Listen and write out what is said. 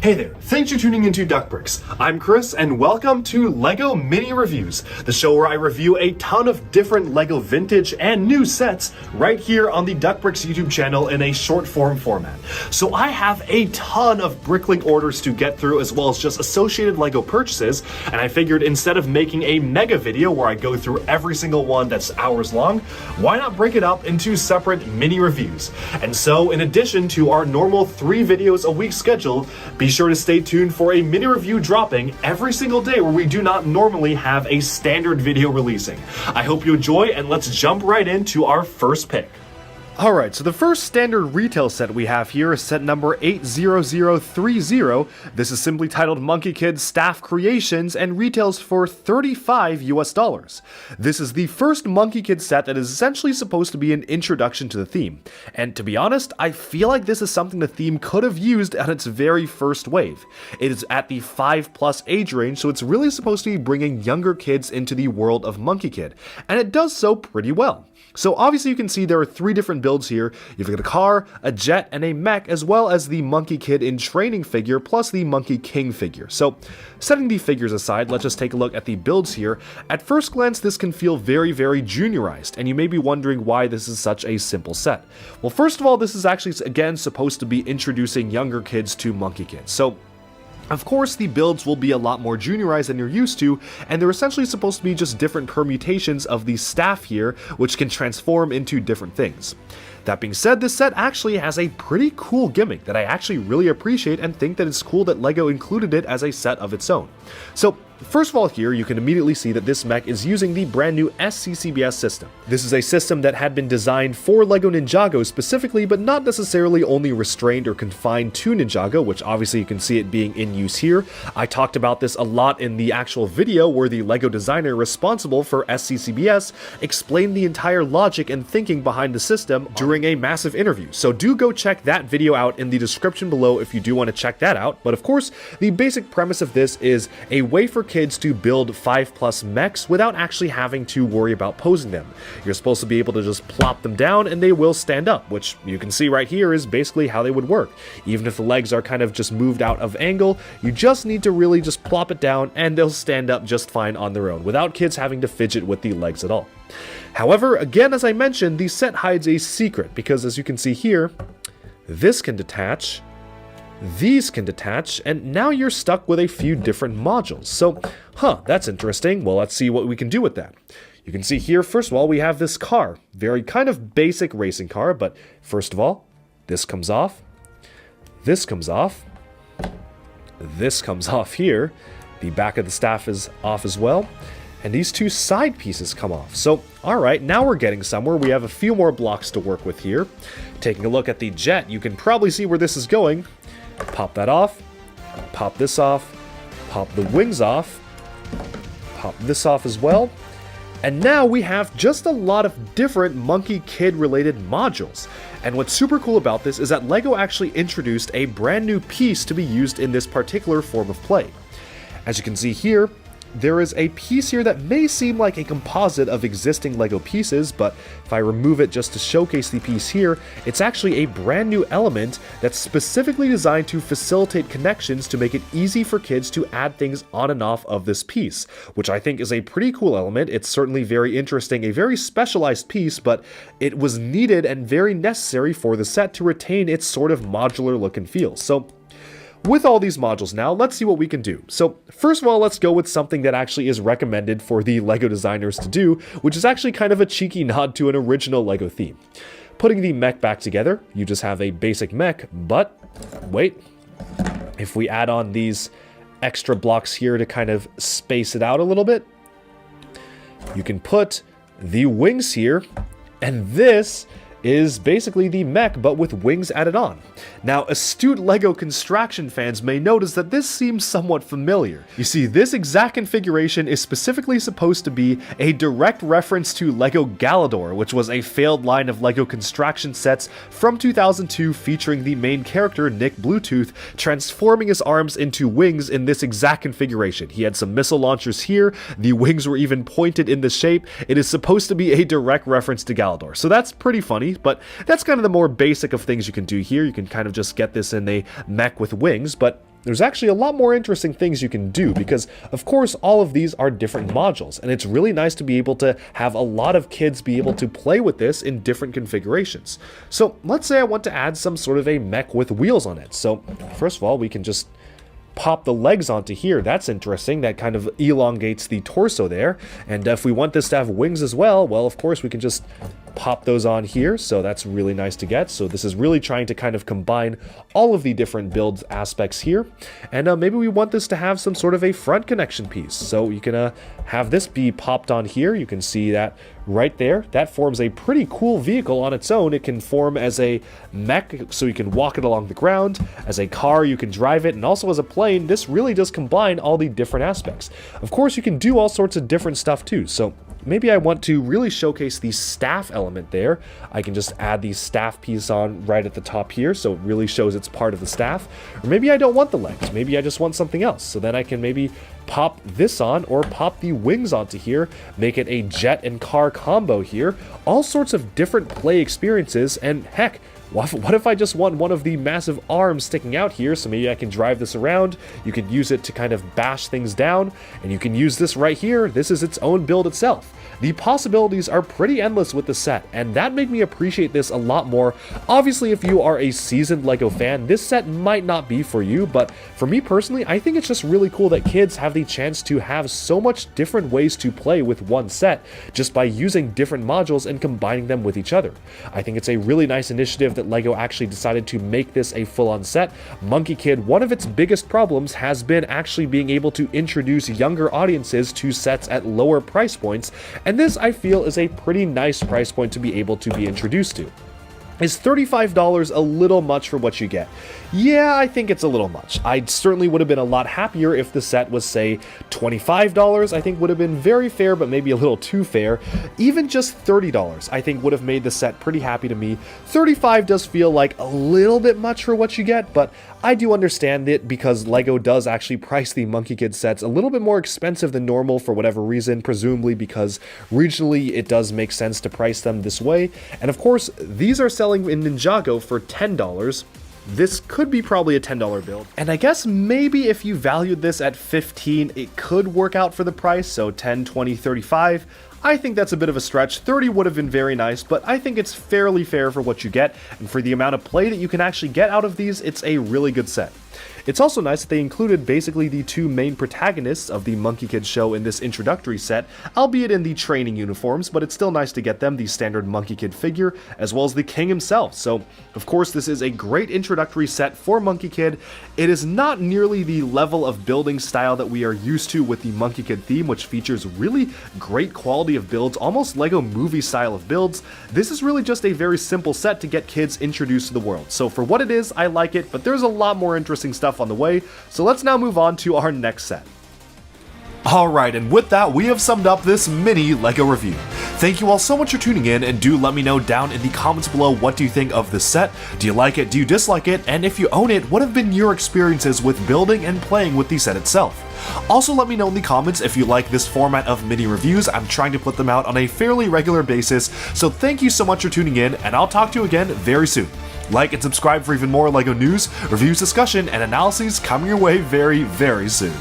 Hey there, thanks for tuning into Duckbricks. I'm Chris, and welcome to LEGO Mini Reviews, the show where I review a ton of different LEGO vintage and new sets right here on the Duckbricks YouTube channel in a short form format. So I have a ton of Bricklink orders to get through, as well as just associated LEGO purchases, and I figured instead of making a mega video where I go through every single one that's hours long, why not break it up into separate mini reviews? And so, in addition to our normal 3 videos a week schedule, be sure to stay tuned for a mini review dropping every single day where we do not normally have a standard video releasing. I hope you enjoy, and let's jump right into our first pick. Alright, so the first standard retail set we have here is set number 80030. This is simply titled Monkie Kid Staff Creations and retails for $35 US. This is the first Monkie Kid set that is essentially supposed to be an introduction to the theme. And to be honest, I feel like this is something the theme could have used on its very first wave. It is at the 5+ age range, so it's really supposed to be bringing younger kids into the world of Monkie Kid. And it does so pretty well. So obviously you can see there are 3 different builds here. You've got a car, a jet, and a mech, as well as the Monkie Kid in training figure, plus the Monkey King figure. So setting the figures aside, let's just take a look at the builds here. At first glance, this can feel very, very juniorized, and you may be wondering why this is such a simple set. Well, first of all, this is actually, again, supposed to be introducing younger kids to Monkie Kid. So of course, the builds will be a lot more juniorized than you're used to, and they're essentially supposed to be just different permutations of the staff here, which can transform into different things. That being said, this set actually has a pretty cool gimmick that I actually really appreciate and think that it's cool that LEGO included it as a set of its own. So, first of all here, you can immediately see that this mech is using the brand new SCCBS system. This is a system that had been designed for LEGO Ninjago specifically, but not necessarily only restrained or confined to Ninjago, which obviously you can see it being in use here. I talked about this a lot in the actual video where the LEGO designer responsible for SCCBS explained the entire logic and thinking behind the system during a massive interview. So do go check that video out in the description below if you do want to check that out. But of course, the basic premise of this is a way for kids to build 5+ mechs without actually having to worry about posing them. You're supposed to be able to just plop them down and they will stand up, which you can see right here is basically how they would work. Even if the legs are kind of just moved out of angle, you just need to really just plop it down and they'll stand up just fine on their own without kids having to fidget with the legs at all. However, again, as I mentioned, the set hides a secret because as you can see here, this can detach, these can detach, and now you're stuck with a few different modules. So, that's interesting. Well, let's see what we can do with that. You can see here, first of all, we have this car. Very kind of basic racing car, but first of all, this comes off. This comes off. This comes off here. The back of the staff is off as well. And these 2 side pieces come off. So, alright, now we're getting somewhere. We have a few more blocks to work with here. Taking a look at the jet, you can probably see where this is going. Pop that off, pop this off, pop the wings off, pop this off as well. And now we have just a lot of different Monkie Kid related modules. And what's super cool about this is that LEGO actually introduced a brand new piece to be used in this particular form of play. As you can see here, there is a piece here that may seem like a composite of existing LEGO pieces, but if I remove it just to showcase the piece here, it's actually a brand new element that's specifically designed to facilitate connections to make it easy for kids to add things on and off of this piece, which I think is a pretty cool element. It's certainly very interesting, a very specialized piece, but it was needed and very necessary for the set to retain its sort of modular look and feel. So, with all these modules now, let's see what we can do. So first of all, let's go with something that actually is recommended for the LEGO designers to do, which is actually kind of a cheeky nod to an original LEGO theme. Putting the mech back together, you just have a basic mech, but wait, if we add on these extra blocks here to kind of space it out a little bit, you can put the wings here, and this is basically the mech but with wings added on. Now, astute LEGO construction fans may notice that this seems somewhat familiar. You see, this exact configuration is specifically supposed to be a direct reference to LEGO Galador, which was a failed line of LEGO construction sets from 2002 featuring the main character, Nick Bluetooth, transforming his arms into wings in this exact configuration. He had some missile launchers here, the wings were even pointed in the shape. It is supposed to be a direct reference to Galador, so that's pretty funny, but that's kind of the more basic of things you can do here. You can kind of just get this in a mech with wings, but there's actually a lot more interesting things you can do because, of course, all of these are different modules, and it's really nice to be able to have a lot of kids be able to play with this in different configurations. So let's say I want to add some sort of a mech with wheels on it. So first of all, we can just pop the legs onto here. That's interesting. That kind of elongates the torso there. And if we want this to have wings as well, well, of course, we can just pop those on here. So that's really nice to get. So this is really trying to kind of combine all of the different build aspects here. And maybe we want this to have some sort of a front connection piece. So you can have this be popped on here. You can see that right there. That forms a pretty cool vehicle on its own. It can form as a mech, so you can walk it along the ground. As a car, you can drive it. And also as a plane, this really does combine all the different aspects. Of course, you can do all sorts of different stuff too. So maybe I want to really showcase the staff element there. I can just add the staff piece on right at the top here, so it really shows it's part of the staff. Or maybe I don't want the legs. Maybe I just want something else. So then I can maybe pop this on or pop the wings onto here, make it a jet and car combo here. All sorts of different play experiences, and heck, what if I just want one of the massive arms sticking out here, so maybe I can drive this around, you can use it to kind of bash things down, and you can use this right here. This is its own build itself. The possibilities are pretty endless with the set, and that made me appreciate this a lot more. Obviously, if you are a seasoned LEGO fan, this set might not be for you, but for me personally, I think it's just really cool that kids have the chance to have so much different ways to play with one set just by using different modules and combining them with each other. I think it's a really nice initiative that LEGO actually decided to make this a full-on set. Monkie Kid, one of its biggest problems has been actually being able to introduce younger audiences to sets at lower price points, and this, I feel, is a pretty nice price point to be able to be introduced to. Is $35 a little much for what you get? Yeah, I think it's a little much. I certainly would have been a lot happier if the set was, say, $25. I think would have been very fair, but maybe a little too fair. Even just $30, I think would have made the set pretty happy to me. $35 does feel like a little bit much for what you get, but I do understand it because LEGO does actually price the Monkie Kid sets a little bit more expensive than normal for whatever reason, presumably because regionally it does make sense to price them this way. And of course, these are selling in Ninjago for $10. This could be probably a $10 build. And I guess maybe if you valued this at $15, it could work out for the price, so $10, $20, $35. I think that's a bit of a stretch. $30 would have been very nice, but I think it's fairly fair for what you get, and for the amount of play that you can actually get out of these, it's a really good set. It's also nice that they included basically the two main protagonists of the Monkie Kid show in this introductory set, albeit in the training uniforms, but it's still nice to get them, the standard Monkie Kid figure, as well as the king himself. So, of course, this is a great introductory set for Monkie Kid. It is not nearly the level of building style that we are used to with the Monkie Kid theme, which features really great quality of builds, almost LEGO movie style of builds. This is really just a very simple set to get kids introduced to the world. So for what it is, I like it, but there's a lot more interesting stuff on the way, so let's now move on to our next set. Alright, and with that, we have summed up this mini LEGO review. Thank you all so much for tuning in, and do let me know down in the comments below what do you think of this set. Do you like it? Do you dislike it? And if you own it, what have been your experiences with building and playing with the set itself? Also, let me know in the comments if you like this format of mini reviews. I'm trying to put them out on a fairly regular basis, so thank you so much for tuning in, and I'll talk to you again very soon. Like and subscribe for even more LEGO news, reviews, discussion, and analyses coming your way very, very soon.